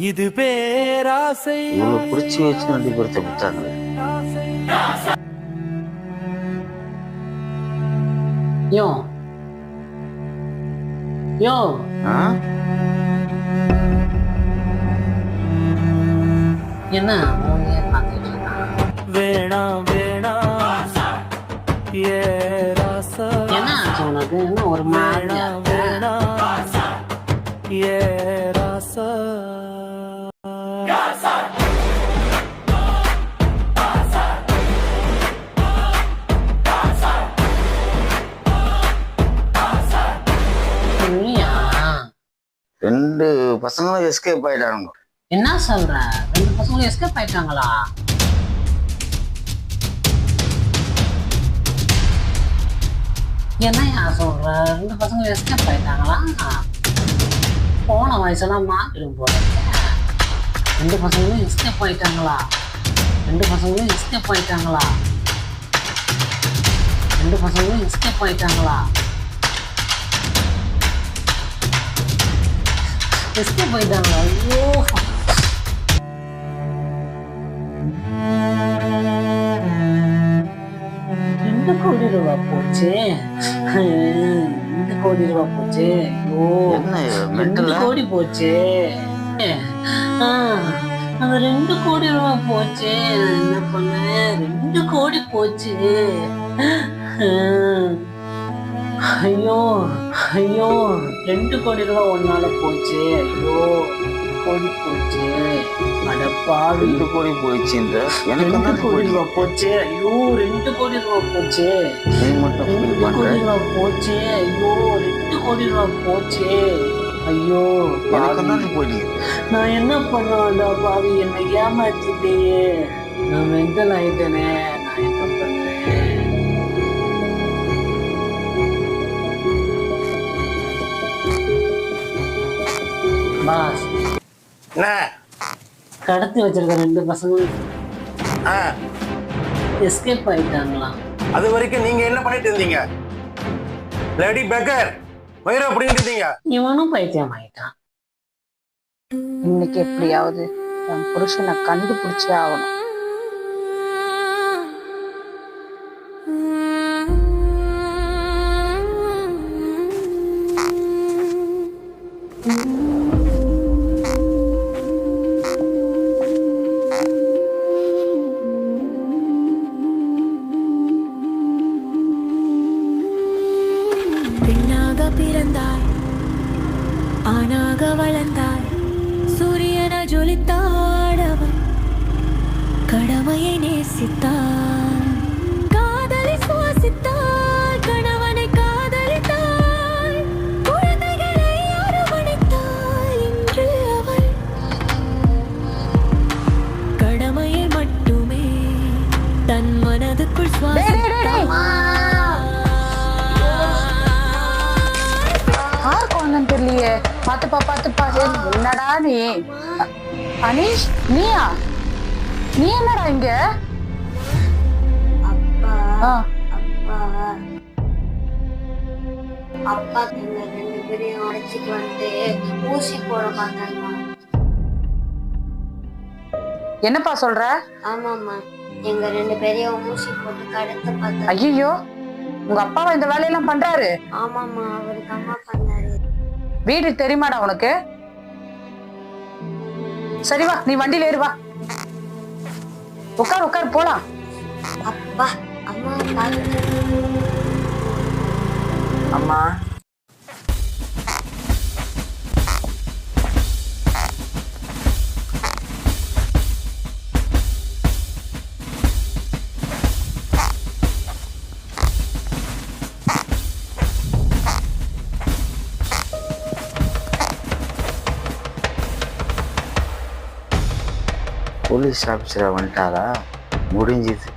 இது பேராசை இவ்வளவு பிடிச்சி வச்சு நன்றி பொறுத்த விட்டாங்களே. யோ யோ என்ன வேணாம் வேணாம் ஏ ராசா என்ன ஆச்சு உனக்கு? என்ன ஒரு மாதிரி வேணாம் ஏ ராசா ரெண்டு பசங்களும் எஸ்கேப் ஆயிட்டாங்க. என்ன சொல்ற? ரெண்டு பசங்களும் எஸ்கேப் ஆயிட்டாங்களா? என்னையா சொல்ற? ரெண்டு பசங்களும் எஸ்கேப் ஆயிட்டாங்களா? போன வயசெல்லாம் மாத்திடும் போல. ரெண்டு பசங்களும் எஸ்கேப் ஆயிட்டாங்களா? ரெண்டு பசங்களும் எஸ்கேப் ஆயிட்டாங்களா? ரெண்டு பசங்களும் எஸ்கேப் ஆயிட்டாங்களா? எஸ்கேப் ஆயிட்டாங்களா? ஐயோ, 2 கோடி ரூபாய் போச்சு. 2 கோடி ரூபாய் போச்சு. ஐயோ, 2 கோடி போச்சு. அந்த 2 கோடி ரூபாய் போச்சு. என்ன பண்ண? 2 கோடி போச்சு. ஐயோ ஐயோ, 2 கோடி ரூபாய் ஒன்னால போச்சு. ஐயோ, கோடி போச்சு. அடப்பா, 2 கோடி போயிடுச்சு. எனக்கு 2 கோடி ரூபாய் போச்சு. ஐயோ, 2 கோடி ரூபாய் போச்சு. 2 கோடி ரூபாய் போச்சு. ஐயோ, 2 கோடி ரூபாய் போச்சு. ஐயோ, நான் என்ன பண்ணுவேன்டா பாவி, என்னை ஏமாத்திட்டே. நான் மென்டல் ஆயிட்டேனே. நான் என்ன பண்ணுவேன்? பாஸ், என்ன கடத்தி வச்சிருக்க 2 பசங்களும் எஸ்கேப் ஆயிட்டாங்களா? அது வரைக்கும் நீங்க என்ன பண்ணிட்டு இருந்தீங்க? லேடி பெக்கர் வயிறு அப்படின்ட்டு இருந்தீங்க. இவனும் பைத்தியம் ஆயிட்டான். இன்னைக்கு எப்படியாவது என் புருஷனை கண்டுபிடிச்சே ஆகணும். பிறந்தாய், ஆணாக வளர்ந்தாய், சூரியன ஜொலித்தாடவன் கடமையை நேசித்தாய், காதலை சுவாசித்தாய், கணவனை காதலித்தாய், குழந்தைகளை அரவணைத்தாய். இன்று அவள் கடமையை மட்டுமே தன் மனதுக்குள் சுவாசித்தாய். தெரியலையே, பாத்துப்பா. என்னடா நீ? அனீஷ், நீயா? நீ என்னடா இங்க? அப்பா எங்க 2 பேரையும் அழைச்சிட்டு வந்து ஊசி போட பார்த்தாங்க. என்னப்பா சொல்ற? ஆமாம்மா, எங்க 2 பேரையும் ஊசி போட்டு கடத்த பார்த்தாங்க. ஐயோ, உங்க அப்பாவா இந்த வேலையெல்லாம் பண்றாரு? ஆமாம்மா, அவருக்கு அம்மா பண்ணாரு. வீடு தெரியுமாடா உனக்கு? சரி வா, நீ வண்டியில ஏறு, வா. உட்கார் போலாம். அப்பா, அம்மா அம்மா, போலீஸ் ஆஃபீஸரை வந்துட்டாரா? முடிஞ்சுது.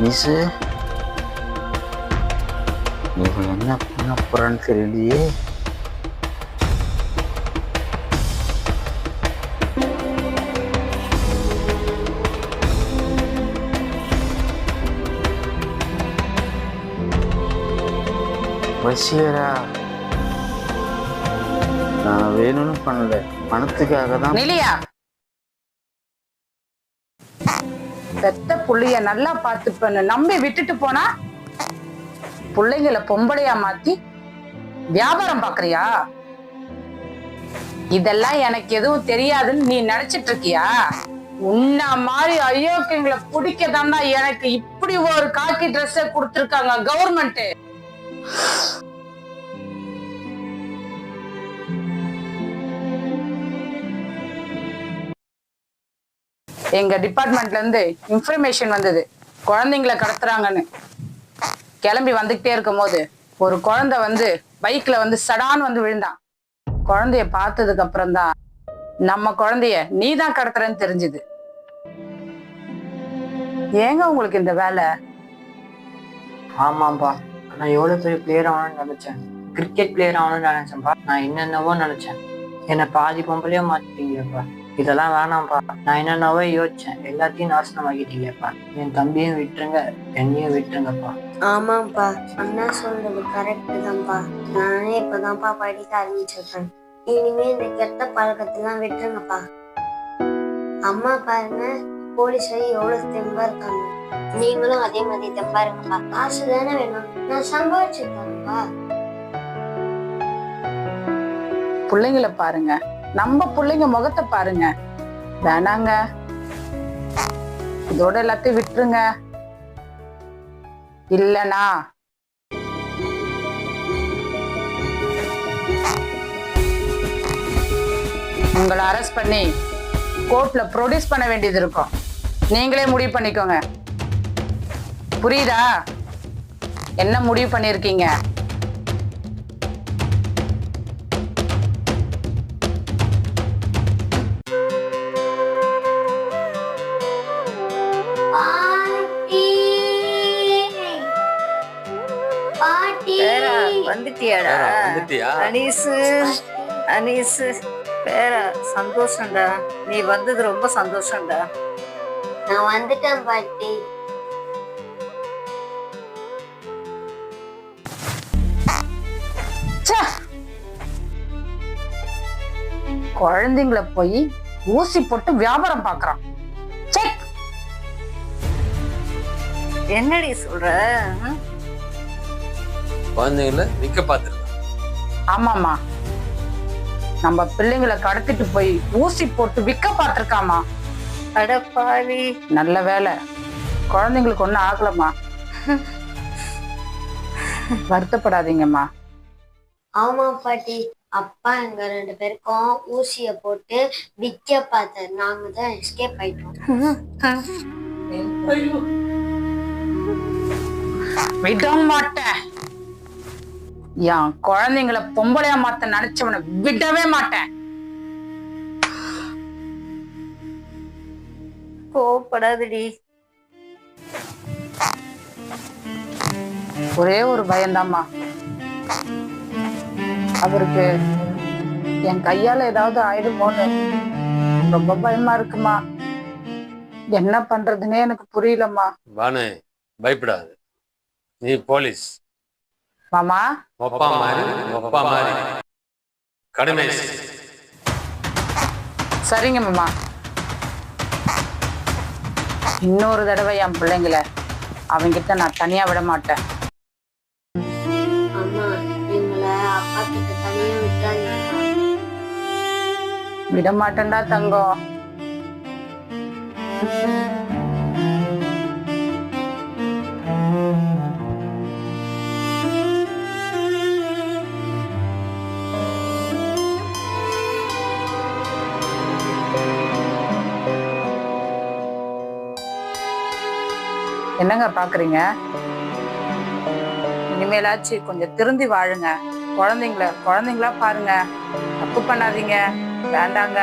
மிஸ், இவன் என்ன பண்ண போறான்னு தெரியலையே. வசியரா, நான் வேணும்னு பண்ணல, பணத்துக்காக தான். நிலையா, பெத்த புள்ளைய நல்லா பார்த்துப்பன்னு நம்பி விட்டுட்டு போனா பிள்ளைங்களை பொம்பளையா மாத்தி வியாபாரம் பாக்குறியா? இதெல்லாம் எனக்கு எதுவும் தெரியாதுன்னு நீ நினைச்சிட்டு இருக்கியா? உன்ன மாதிரி அயோக்கியங்களை பிடிக்கதான்னா எனக்கு இப்படி ஒரு காக்கி ட்ரெஸ் கொடுத்திருக்காங்க கவர்மெண்ட். எங்க டிபார்ட்மெண்ட்ல இருந்து இன்ஃபர்மேஷன் வந்தது, குழந்தைங்களை கடத்துறாங்கன்னு. கிளம்பி வந்துகிட்டே இருக்கும் போது ஒரு குழந்தை வந்து பைக்ல வந்து சடான்னு வந்து விழுந்தான். குழந்தைய பார்த்ததுக்கு அப்புறம் தான் நம்ம குழந்தைய நீ தான் கடத்துறன்னு தெரிஞ்சுது. ஏங்க உங்களுக்கு இந்த வேலை? ஆமாப்பா, நான் எவ்வளவு பெரிய பிளேயர் ஆகணும்னு நினைச்சேன். கிரிக்கெட் பிளேயர் ஆகணும்னு நினைச்சேன்ப்பா. நான் என்னென்னவோ நினைச்சேன். என்னை பாதி பொம்பளையோ மாத்திட்டீங்கப்பா. இதெல்லாம் வேணாம்ப்பா. நான் என்னென்னவோ யோசிச்சேன், எல்லாத்தையும் நாசனமாக்கிட்டீங்கப்பா. என் தம்பியும் விட்டுருங்க, என்னையும் விட்டுருங்கப்பா. ஆமாப்பா, அண்ணா சொல்றது கரெக்ட் தான்ப்பா. நானே இப்பதான்ப்பா படிக்க ஆரம்பிச்சிருக்கேன். இனிமே இந்த கெட்ட பழக்கத்தெல்லாம் விட்டுருங்கப்பா. அம்மா பாருங்க, போலீஸ் எவ்வளவு தெம்பா இருக்காங்க. நீங்களும் அதே மாதிரி தெம்பா இருங்கப்பா. காசு தானே வேணும், நான் சம்பாதிச்சிருக்கேன்ப்பா. பிள்ளைங்களை பாருங்க, நம்ம பிள்ளைங்க முகத்தை பாருங்க. வேணாங்க, இதோட எல்லாத்தையும் விட்டுருங்க. இல்லனா உங்களை அரெஸ்ட் பண்ணி கோர்ட்ல ப்ரொடியூஸ் பண்ண வேண்டியது இருக்கும். நீங்களே முடிவு பண்ணிக்கோங்க. புரியுதா? என்ன முடிவு பண்ணிருக்கீங்க? வந்துட்டியாடா? அனீசு பேரா, சந்தோஷம்டா. நீ வந்தது ரொம்ப சந்தோஷம்டா. நான் வந்துட்டேன் பாட்டி. குழந்தைங்களை போய் ஊசி போட்டு வியாபாரம் பாக்குறான். என்னடி சொல்ற? குழந்தைங்கள விற்க பார்த்திருக்கான். ஆமாமா, நம்ம பிள்ளைங்களை கடத்திட்டு போய் ஊசி போட்டு விற்க பார்த்திருக்காமா. அடப்பாவி. நல்ல வேலை, குழந்தைங்களுக்கு ஒண்ணும் ஆகலம்மா. வருத்தப்படாதீங்கம்மா. ஆமா பாட்டி, அப்பா எங்க 2 பேருக்கும் ஊசிய போட்டு விக்க பார்த்தாரு. நாங்க தான் எஸ்கேப் ஆயிட்டோம். விட மாட்டேன். என் குழந்தைங்களை பொம்பளையா மாத்த நினைச்சவனை விடவே மாட்டேன். கோவப்படாதடி. ஒரே ஒரு பயம்தாம்மா, அவருக்கு என் கையால ஏதாவது ஆயிடுமோன்னு ரொம்ப பயமா இருக்குமா. என்ன பண்றதுன்னே எனக்கு புரியலம்மா. பானு, பயப்படாது. நீ போலீஸ் மாமா. ஒப்பா மாதிரி கடுமை. சரிங்க மாமா. இன்னொரு தடவை என் பிள்ளைங்களை அவங்கிட்ட நான் தனியா விட மாட்டேன். அம்மா, எங்களை அப்பா கிட்ட தனியா விட்டாங்க. விட மாட்டேன்டா தங்கம். என்னங்க பாக்குறீங்க? இனிமேலாச்சு கொஞ்சம் திருந்தி வாழுங்க. குழந்தைங்களா பாருங்க. தப்பு பண்ணாதீங்க. வேண்டாங்க.